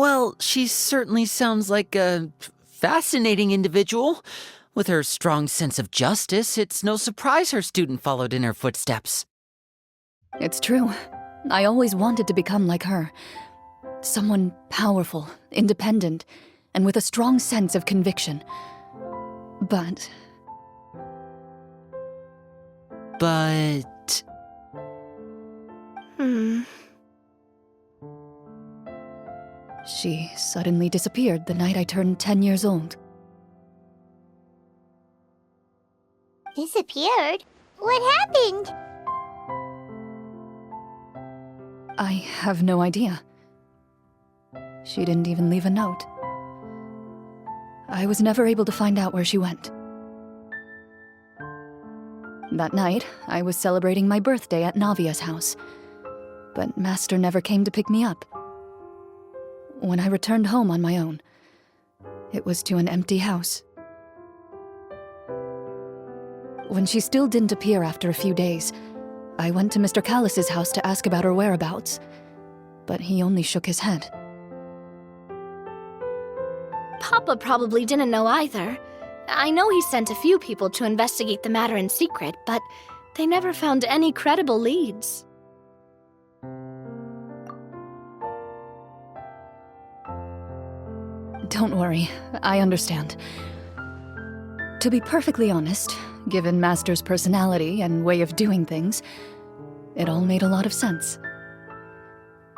Well, she certainly sounds like a fascinating individual. With her strong sense of justice, it's no surprise her student followed in her footsteps. It's true. I always wanted to become like her. Someone powerful, independent, and with a strong sense of conviction. But... She suddenly disappeared the night I turned 10 years old. Disappeared? What happened? I have no idea. She didn't even leave a note. I was never able to find out where she went. That night, I was celebrating my birthday at Navia's house, but Master never came to pick me up. When I returned home on my own, it was to an empty house. When she still didn't appear after a few days, I went to Mr. Callis's house to ask about her whereabouts, but he only shook his head. Papa probably didn't know either. I know he sent a few people to investigate the matter in secret, but they never found any credible leads. Don't worry, I understand. To be perfectly honest, given Master's personality and way of doing things, it all made a lot of sense.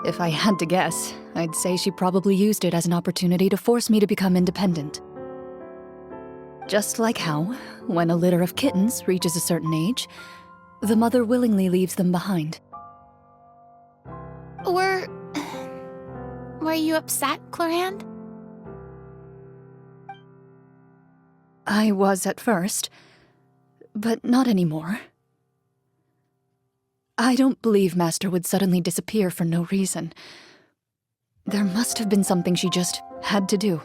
If I had to guess, I'd say she probably used it as an opportunity to force me to become independent. Just like how, when a litter of kittens reaches a certain age, the mother willingly leaves them behind. Were you upset, Clorinde? I was at first, but not anymore. I don't believe Master would suddenly disappear for no reason. There must have been something she just had to do.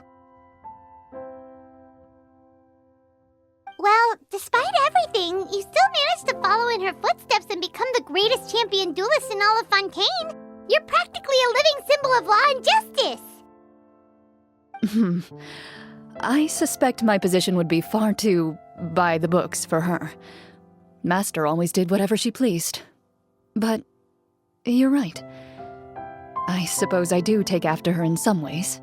Well, despite everything, you still managed to follow in her footsteps and become the greatest champion duelist in all of Fontaine. You're practically a living symbol of law and justice. I suspect my position would be far too by the books for her. Master always did whatever she pleased. But you're right. I suppose I do take after her in some ways.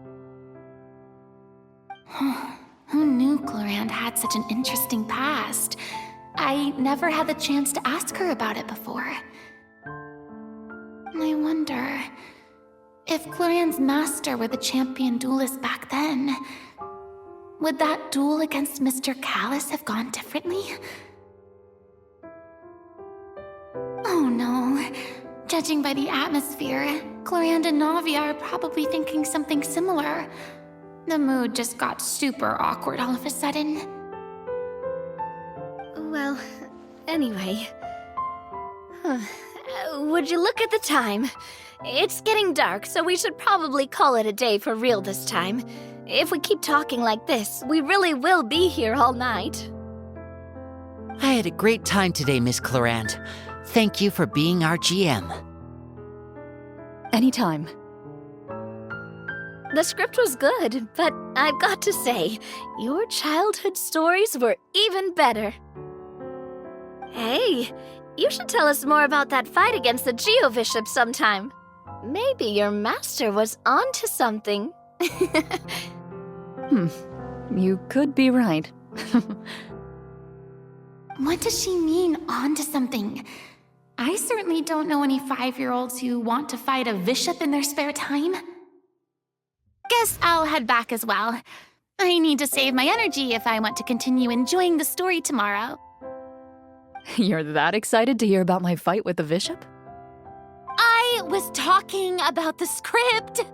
Who knew Clorinde had such an interesting past? I never had the chance to ask her about it before. I wonder if Clorinde's master were the champion duelist back then. Would that duel against Mr. Callis have gone differently? Oh no. Judging by the atmosphere, Clorinde and Navia are probably thinking something similar. The mood just got super awkward all of a sudden. Well, anyway. Would you look at the time? It's getting dark, so we should probably call it a day for real this time. If we keep talking like this, we really will be here all night. I had a great time today, Miss Clorinde. Thank you for being our GM. Anytime. The script was good, but I've got to say, your childhood stories were even better. Hey, you should tell us more about that fight against the Geo-Bishop sometime. Maybe your master was onto something. You could be right. What does she mean, onto something? I certainly don't know any 5-year-olds who want to fight a bishop in their spare time. Guess I'll head back as well. I need to save my energy if I want to continue enjoying the story tomorrow. You're that excited to hear about my fight with the bishop? I was talking about the script.